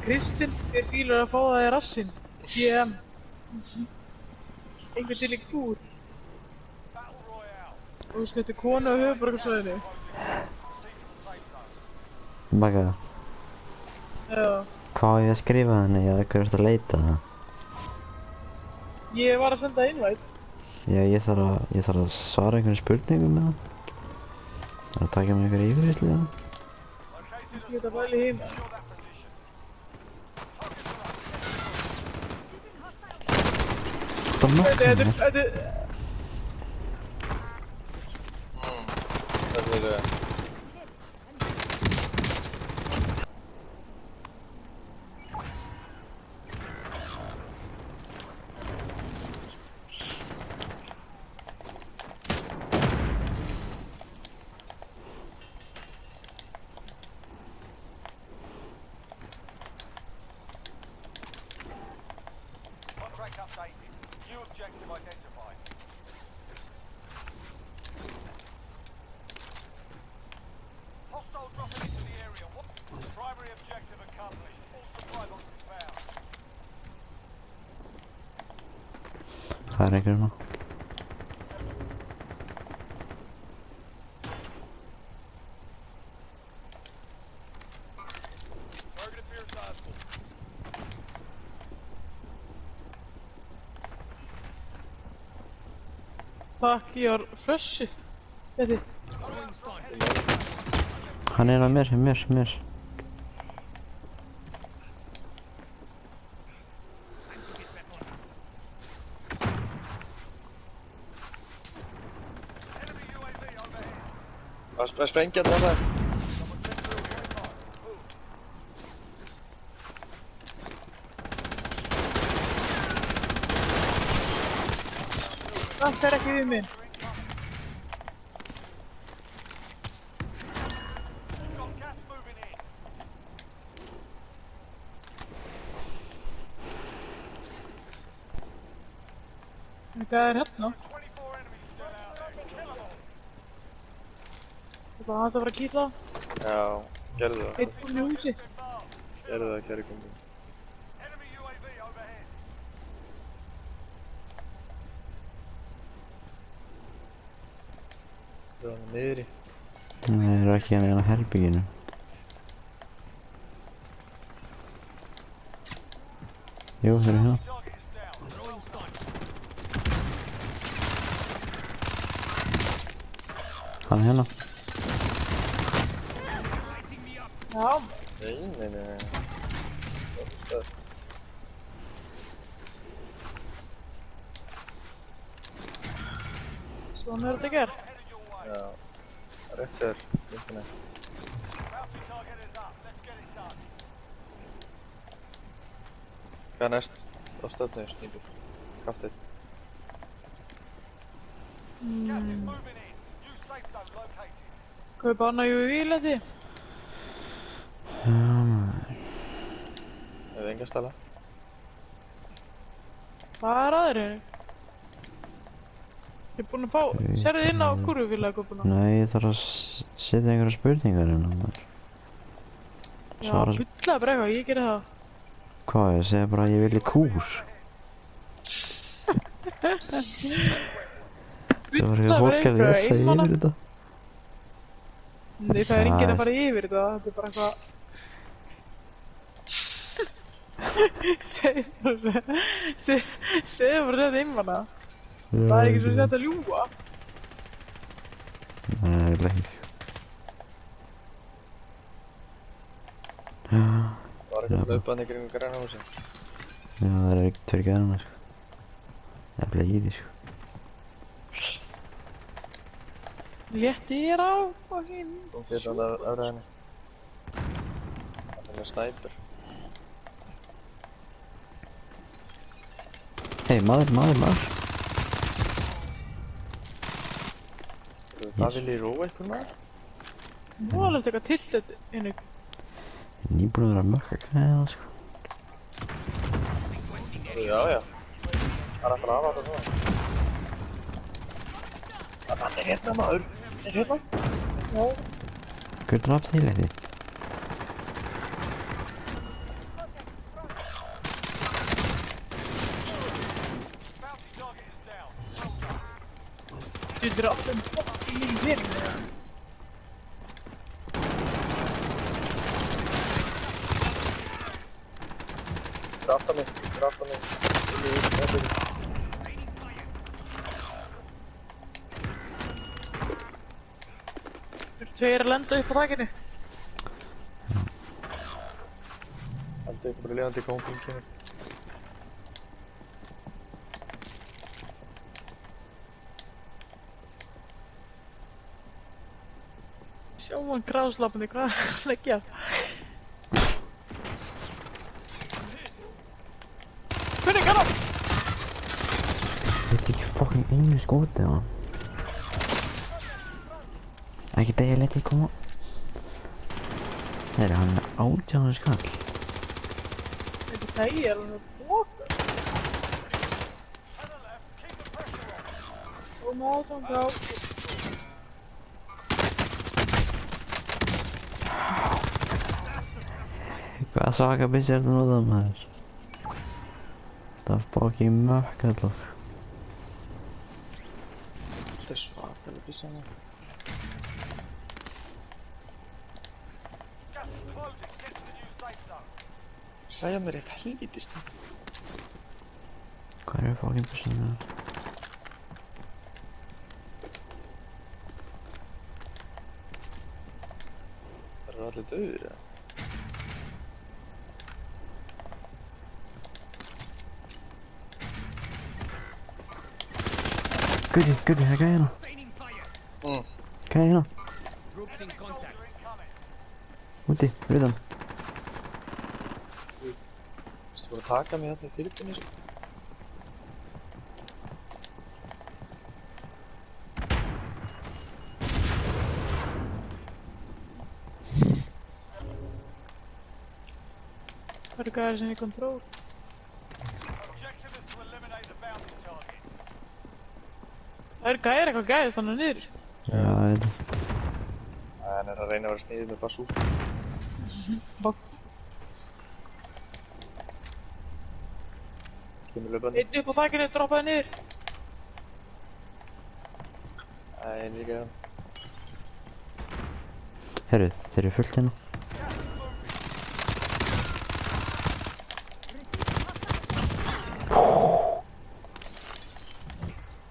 Kristinn er fílur að fá það í rassinn. DM. Einhvern til í kúr. Og þú skætti konu á höfuðborgarsvæðinu. Bagga. Já. Hvað á ég að skrifa henni? Já, eitthvað ert að leita það. Ég var að senda invite. Já, ég þarf að svara einhvern spurningum með það. Það er að taka mig einhver yfirheyslu það. Ég get að bæli heima. Hvað nokkuð? Þetta Það er einhver maður. Takk, ég var flössu. Þetta. Hann er á mér. Að sprengja þetta. Það fer ekki við mig. Hvað er hérna? Það er að fara að kýtla. Já, gerðu það. Eitt búinn í húsi. Gerðu það, kæri kombi. Það er hann niðri. Það er ekki hann á herbygginu. Jú, það er hérna. Hann er hérna. Já. Nei. Svona er þetta gert. Já, rétt þér, myndinni. Hvað er næst? Á stöfnu, snýpur. Kaftið. Kaupa hana í víletti. Já, maður. Hefur enga stala? Hvað er aðrið? Ég er búinn að fá... Sérðu inn á kúrufélagakopuna? Nei, ég þarf að setja einhverja spurningar inn á maður. Já, bulla brega, ég gerir það. Hvað, ég segi bara að ég vilji kúr. Það var ekki fólk að lesa yfir þetta. Nei, það er enginn að fara yfir þetta, þetta er bara eitthvað... Segðu bara þetta einmanna. Það er ekki svo sett að ljúga. Nei, það er leið. Já. Var ekki að hlaupa hann í kringum græna húsi? Já, það er ekki tveir gæðana, sko. Það er leiði, sko. Létti þér á og hinn. Þú getur alveg af henni. Það er með snæpur. Hei, maður. Það vil ég róa eitthvað maður? Nú er alveg eitthvað tiltet inn ykkur. Nýbúin að vera að mökka kæða, sko. Já. Það er alltaf aðvata svona. Það er hérna maður. Það er hérna. Já. Hver draf til þetta? Þetta er alltaf fucking verið. Það er aftan mig. Tveir að lenda upp á þakinu. Aldrei ykkur bara lifandi kóngum kemur. Sjá hann gráslapandi, hvað er að leggja? Hvernig kann hann? Þetta er ekki fucking einu skotið á hann. Ekki degja leti koma. Nei, hann er 18 skall. Þetta degi er hann að boka. Og mátan þá. Hvað svaka byssi er það notað maður? Það er fucking mökkallar. Þetta er svakalega byssan það. Hlæja mér eitthvað helvítist. Hvað er fucking byssan það? Það eru allir döður eða? Gudi, það er gæði hérna. Gæði hérna. Úti, utan. Vistu bara að taka mig hérna í þyrpinni svo? Það eru gæðir sem í kontról. Það eru gæðir eitthvað gæðist þannig niður. Já, það er. Hann er að reyna að vera sniðið með bassú. Bass. Kemur löpandi. Einn upp á þakinu, droppaði niður. Nei, en ekki það. Herru, þeir eru fullt hérna.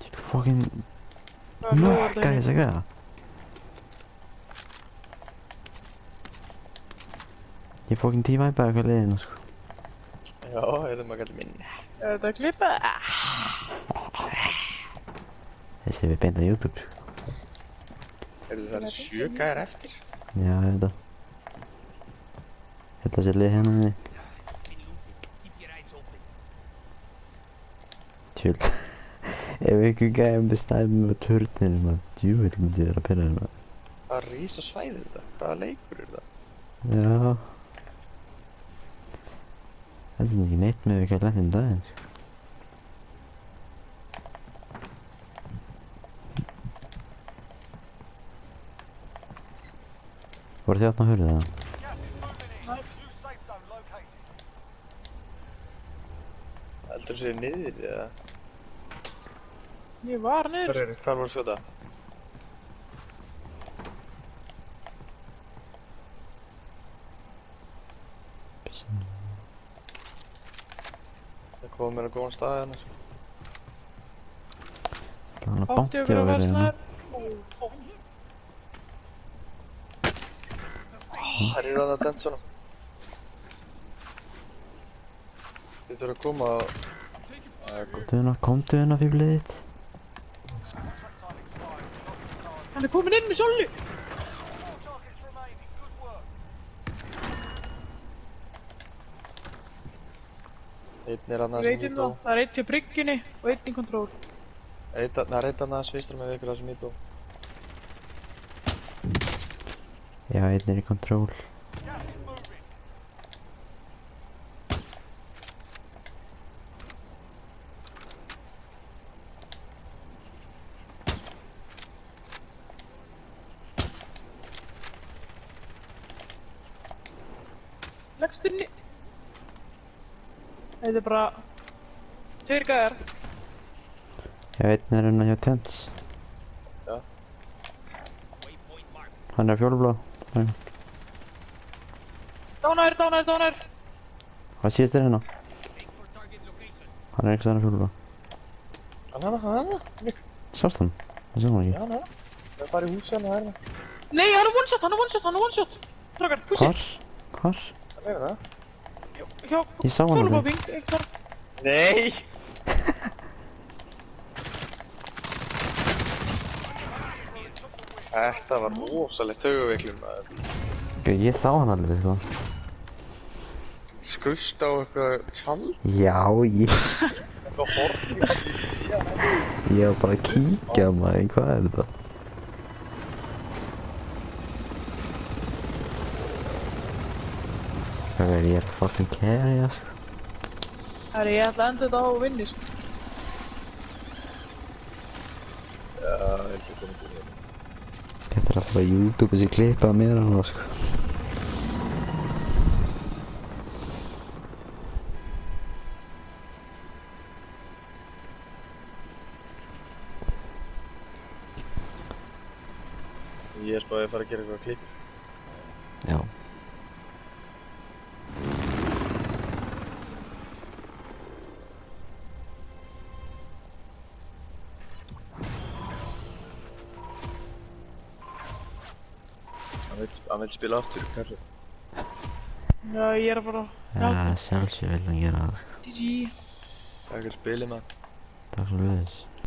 Þetta er fucking mökka þess að gæða. Ég fucking tívæpaði eitthvað leiðina sko. Já, erum að kalla minn. Er þetta að klippa? Þessi við beint á YouTube sko. Eru það 7 gæjar eftir? Já, þetta. Þetta sé leið hérna niður. Tjöl. Ef einhver gæði stæði með turninu maður, djúvill myndi þér að pyrra þér maður. Hvað rísa svæði þetta? Hvaða leikur er það? Já. Þetta er ekki neitt með ekki að leta daginn sko. Voru þið átna að höra það? Heldur þú sér niður eða? Ég var niður. Hvar voru þjóta? Það kom mér að góðan stað hérna sko. Það var Átti bátti okkur að að vera hérna. versnaður. Það er að dent svona. Þið þurfa að koma á... Komdu hérna fíblið þitt. Hann er komin inn með Sollu. Einn er annars Ég sem veit hít það. á. Það er einn til bryggjunni og einn í kontról. Það er einn annars vistur með ykkur sem hít á. Já, einn er í kontról. Leggst inn í... Þetta er bara... Tveir gæðar. Já, einn er hérna hjá tents. Hann er fjólublá. Dánar. Hvað síðast er hérna? Hann er ekki þannig fjólublá. Hann. Sást hann? Það sem hann ekki. Já, hann. Það er bara í húsi hann og hérna. Nei, hann er one shot. Strákar, húsi. Hvar? Það er það. Hjá, Ég sá hann fjólublábing, aldrei. einhver. Nei! Þetta var rosalegt taugaveiklun maður. Ég sá hann aldrei, sko. Skust á eitthvað tjald. Já, Eitthvað horfið síðan. ég var bara að kíkja maður. Hvað er þetta? Hvað er ég fucking carry, sko? Herri, ég ætla að enda þetta á vinni, sko. Já, ég held að það. Þetta er alltaf að YouTube þessi klippa að mér hann, sko. Ég er spáðið að fara að gera eitthvað klipp. Já. Hann vil spila aftur, kannski. Já, ég er að fara. Já, sjálfsög vil hann gera það, sko. GG. Takk fyrir spilið maður. Takk svo leiðis.